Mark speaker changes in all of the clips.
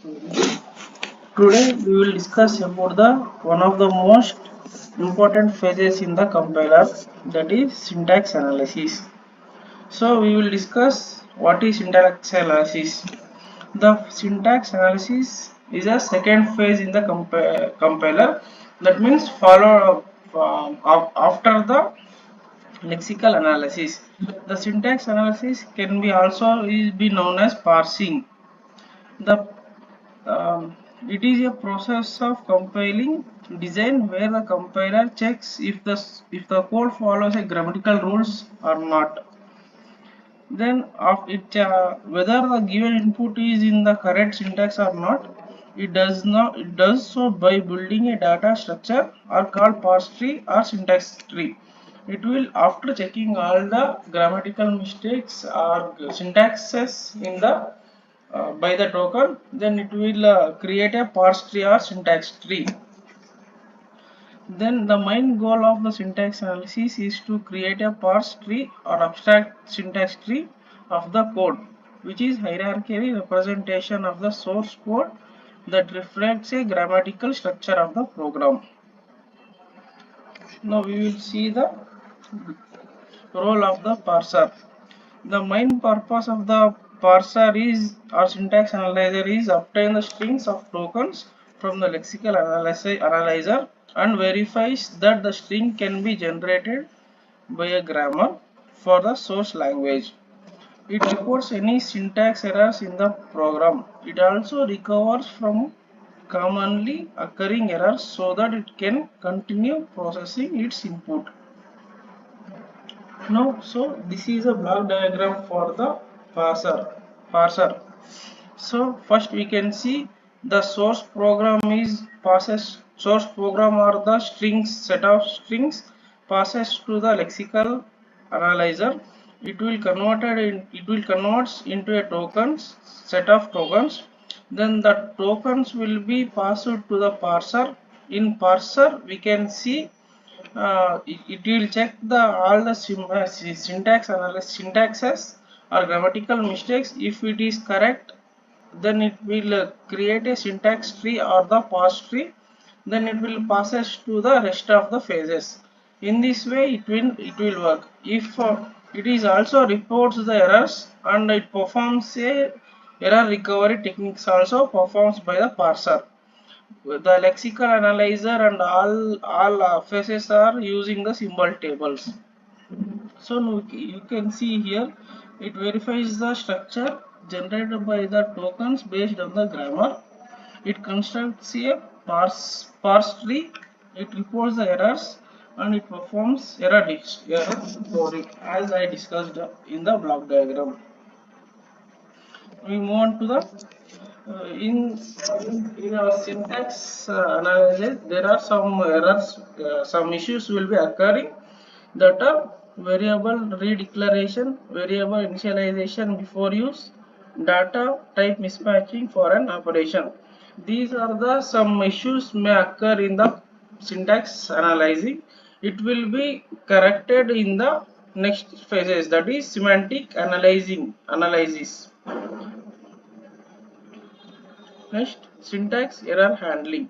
Speaker 1: Today we will discuss about the one of the most important phases in the compiler, that is syntax analysis. So we will discuss what is syntax analysis. The syntax analysis is a second phase in the compiler, that means follow after the lexical analysis. The syntax analysis can be also be known as parsing. The it is a process of compiling design where the compiler checks if the code follows a grammatical rules or not. Then of it whether the given input is in the correct syntax or not. It does so by building a data structure or called parse tree or syntax tree. It will, after checking all the grammatical mistakes or syntaxes in the by the token, then it will create a parse tree or syntax tree. Then the main goal of the syntax analysis is to create a parse tree or abstract syntax tree of the code, which is hierarchical representation of the source code that reflects a grammatical structure of the program. Now we will see the role of the parser. The main purpose of the parser is or syntax analyzer is obtain the strings of tokens from the lexical analyzer and verifies that the string can be generated by a grammar for the source language. It reports any syntax errors in the program. It also recovers from commonly occurring errors so that it can continue processing its input. Now, so this is a block diagram for the parser. So first we can see the source program is passes source program or the strings set of strings passes to the lexical analyzer. It will converts into a tokens set of tokens. Then the tokens will be passed to the parser. In parser we can see it will check the all the syntaxes or grammatical mistakes. If it is correct, then it will create a syntax tree or the parse tree. Then it will passes to the rest of the phases. In this way it will work. If it is also reports the errors and it performs a error recovery techniques also performs by the parser. The lexical analyzer and all phases are using the symbol tables. So you can see here it verifies the structure generated by the tokens based on the grammar. It constructs a parse tree. It reports the errors and it performs error recovery as I discussed in the block diagram. We move on to the in our syntax analysis. There are some errors, some issues will be occurring, that are variable redeclaration, variable initialization before use, data type mismatching for an operation. These are the some issues may occur in the syntax analyzing. It will be corrected in the next phases, that is semantic analysis. Next, syntax error handling.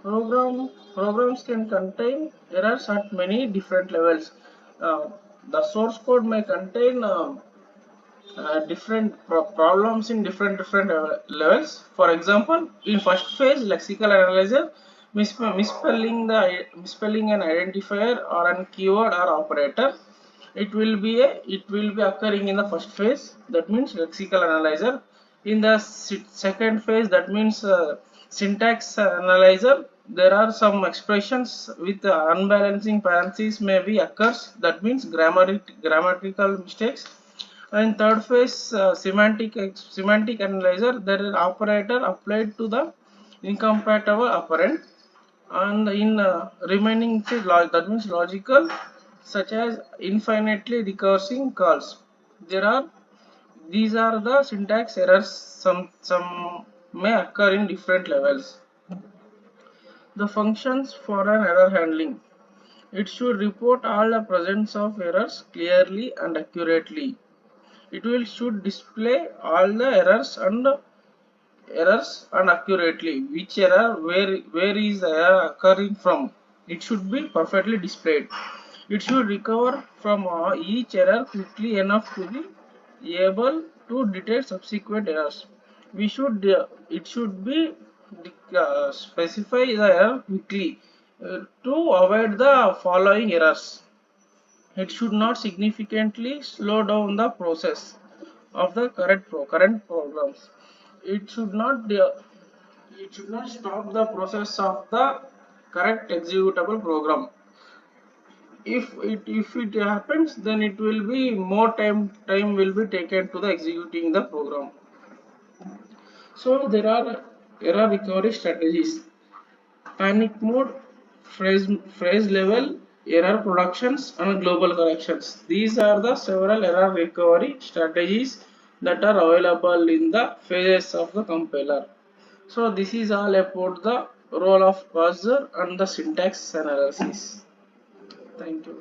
Speaker 1: Programs can contain errors at many different levels. The source code may contain different problems in different levels. For example, in first phase, lexical analyzer misspelling an identifier or an keyword or operator. It will be occurring in the first phase. That means lexical analyzer. In the second phase, that means syntax analyzer, there are some expressions with unbalancing parentheses may be occurs. That means grammatical mistakes. And third phase, semantic analyzer, there is operator applied to the incompatible operand. And in remaining phase, that means logical, such as infinitely recursive calls. There are These are the syntax errors. Some may occur in different levels. The functions for an error handling. It should report all the presence of errors clearly and accurately. It will should display all the errors and errors and accurately. Which error, where is the error occurring from, it should be perfectly displayed. It should recover from each error quickly enough to be able to detect subsequent errors. We should it should be specify the error quickly to avoid the following errors. It should not significantly slow down the process of the current programs. It should not it should not stop the process of the correct executable program. If it happens, then it will be more time will be taken to the executing the program. So there are error recovery strategies: panic mode, phrase level, error productions, and global corrections. These are the several error recovery strategies that are available in the phases of the compiler. So this is all about the role of parser and the syntax analysis. Thank you.